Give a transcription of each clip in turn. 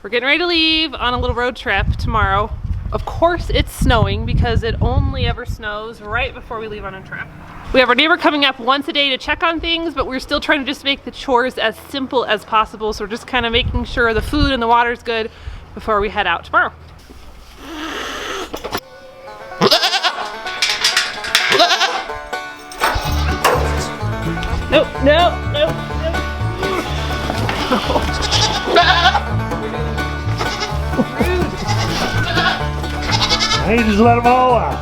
We're getting ready to leave on a little road trip tomorrow. Of course it's snowing because it only ever snows right before we leave on a trip. We have our neighbor coming up once a day to check on things, but we're still trying to just make the chores as simple as possible. So we're just kind of making sure the food and the water is good before we head out tomorrow. Nope, nope, nope, Hey, just let them all out.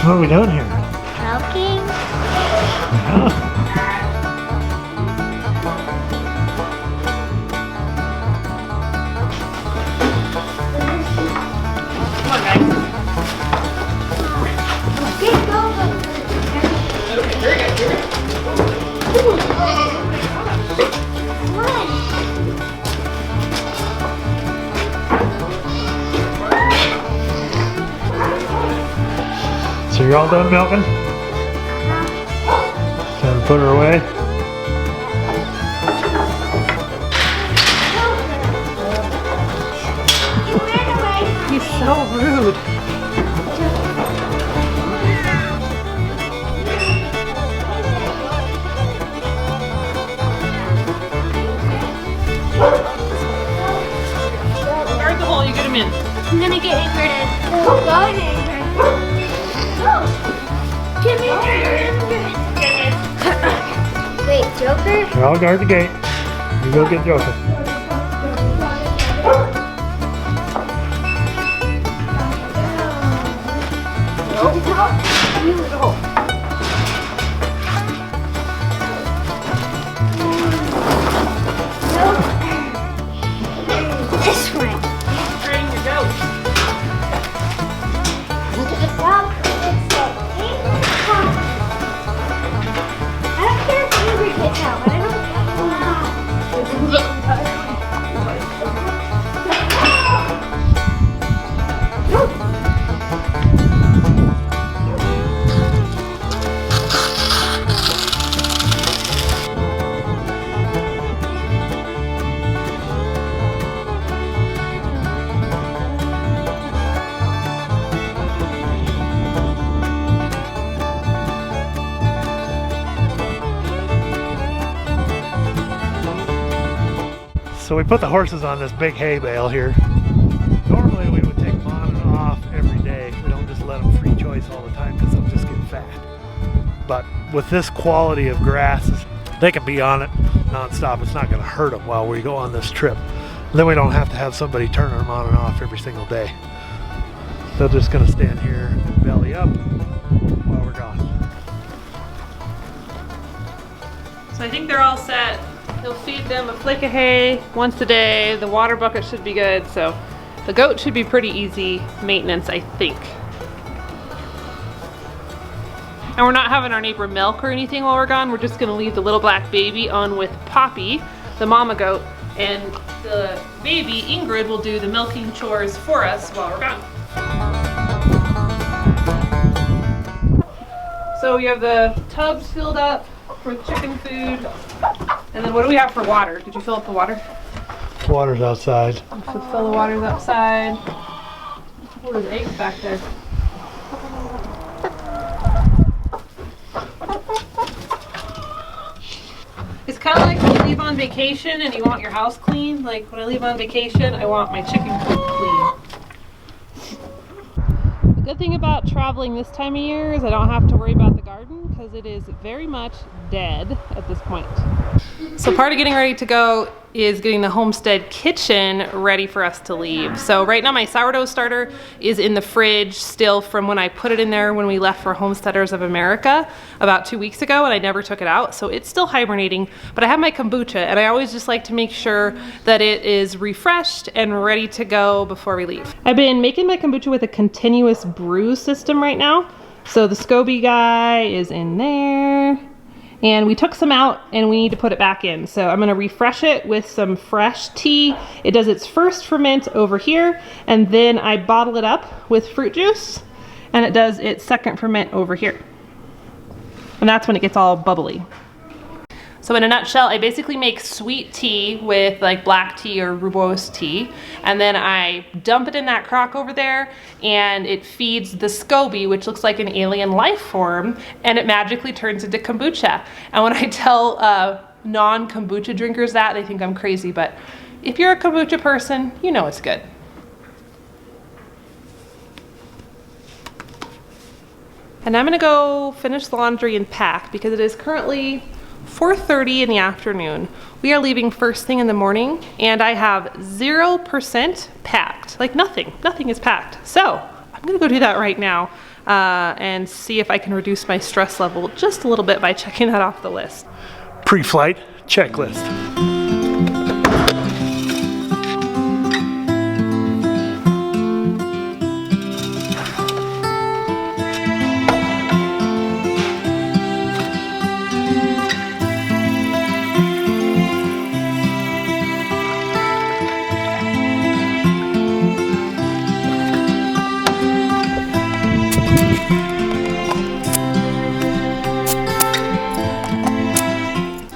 What are we doing here? Milking? Yeah. So you're all done milking? Time to put her away? He's so rude. Guard the hole, you get him in. I'm gonna get inverted. Go ahead. Give me Wait, Joker? I'll guard the gate. You go get Joker. This one. Train your goat. To the top. I don't care if Avery gets out, but I don't So we put the horses on this big hay bale here. Normally we would take them on and off every day. We don't just let them free choice all the time because they'll just get fat. But with this quality of grass, they can be on it non-stop. It's not going to hurt them while we go on this trip. Then we don't have to have somebody turning them on and off every single day. They're just going to stand here and belly up while we're gone. So I think they're all set. He'll feed them a flake of hay once a day. The water bucket should be good. So the goat should be pretty easy maintenance, I think. And we're not having our neighbor milk or anything while we're gone. We're just gonna leave the little black baby on with Poppy, the mama goat, and the baby, Ingrid, will do the milking chores for us while we're gone. So we have the tubs filled up for chicken food. And then what do we have for water? Did you fill up the water? Water's outside. So fill the waters outside. Oh, there's eggs back there. It's kind of like when you leave on vacation and you want your house clean. Like when I leave on vacation, I want my chicken coop clean. The good thing about traveling this time of year is I don't have to worry about the garden because it is very much dead at this point. So part of getting ready to go is getting the Homestead kitchen ready for us to leave. So right now my sourdough starter is in the fridge still from when I put it in there when we left for Homesteaders of America about 2 weeks ago, and I never took it out. So it's still hibernating, but I have my kombucha and I always just like to make sure that it is refreshed and ready to go before we leave. I've been making my kombucha with a continuous brew system right now. So the SCOBY guy is in there. And we took some out and we need to put it back in. So I'm gonna refresh it with some fresh tea. It does its first ferment over here, and then I bottle it up with fruit juice, and it does its second ferment over here. And that's when it gets all bubbly. So in a nutshell, I basically make sweet tea with like black tea or rooibos tea, and then I dump it in that crock over there, and it feeds the SCOBY, which looks like an alien life form, and it magically turns into kombucha. And when I tell non-kombucha drinkers that, they think I'm crazy, but if you're a kombucha person, you know it's good. And I'm gonna go finish the laundry and pack because it is currently 4:30 in the afternoon. We are leaving first thing in the morning, and I have 0% packed. Like nothing is packed. So I'm gonna go do that right now and see if I can reduce my stress level just a little bit by checking that off the list. Pre-flight checklist.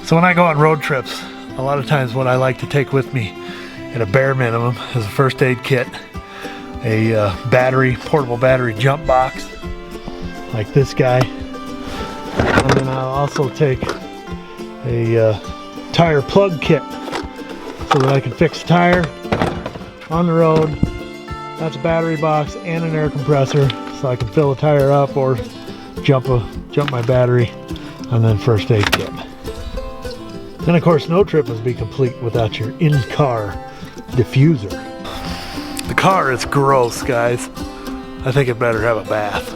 So when I go on road trips, a lot of times what I like to take with me at a bare minimum is a first aid kit, a portable battery jump box, like this guy, and then I'll also take a tire plug kit so that I can fix a tire on the road. That's a battery box and an air compressor, so I can fill the tire up or jump my battery, and then first aid kit. And of course, no trip would be complete without your in-car diffuser. The car is gross, guys. I think it better have a bath.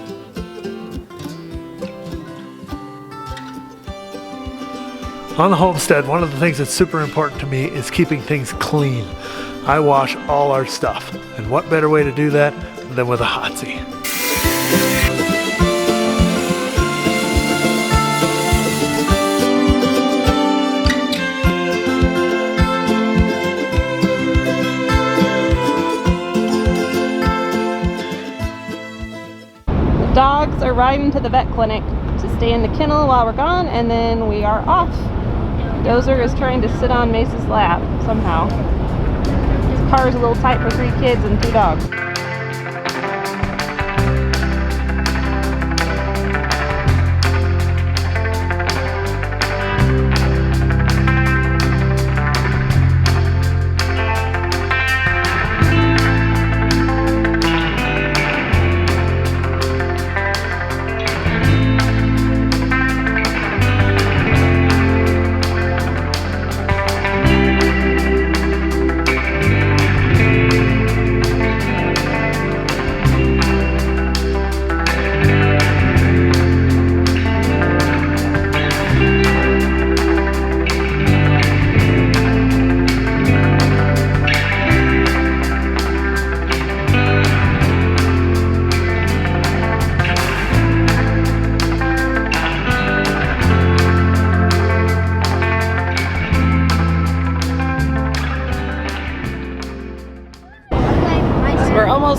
On the homestead, one of the things that's super important to me is keeping things clean. I wash all our stuff, and what better way to do that than with a Hotsy? Dogs are riding to the vet clinic to stay in the kennel while we're gone, and then we are off. Dozer is trying to sit on Mace's lap somehow. This car is a little tight for 3 kids and 2 dogs.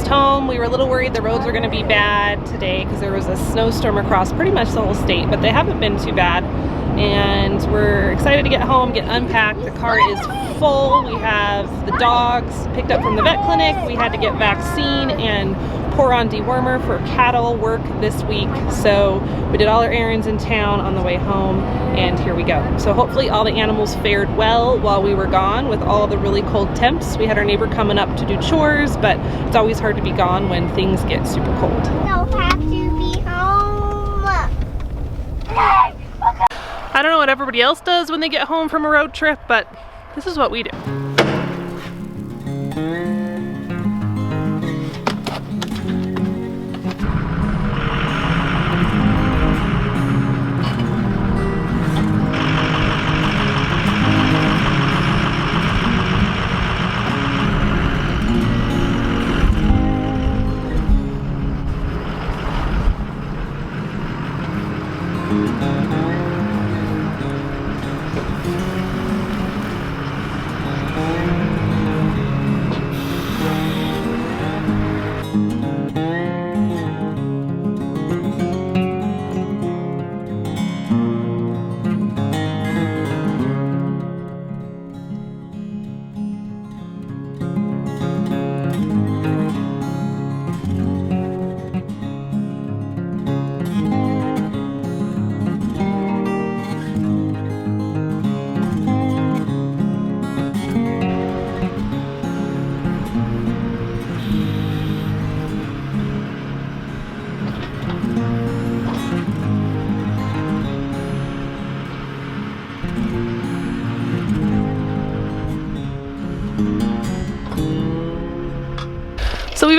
Home. We were a little worried the roads were going to be bad today because there was a snowstorm across pretty much the whole state, but they haven't been too bad, and we're excited to get home, get unpacked. The car is full. We have the dogs picked up from the vet clinic. We had to get vaccine and pour on dewormer for cattle work this week, so we did all our errands in town on the way home, and here we go. So hopefully all the animals fared well while we were gone with all the really cold temps. We had our neighbor coming up to do chores, but it's always hard to be gone when things get super cold. Don't have to be home. I don't know what everybody else does when they get home from a road trip, but this is what we do.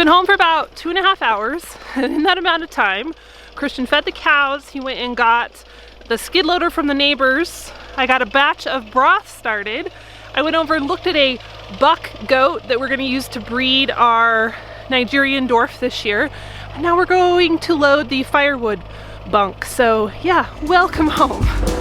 been home for about 2.5 hours, and in that amount of time, Christian fed the cows. He went and got the skid loader from the neighbors. I got a batch of broth started. I went over and looked at a buck goat that we're going to use to breed our Nigerian dwarf this year. And now we're going to load the firewood bunk. So yeah, welcome home.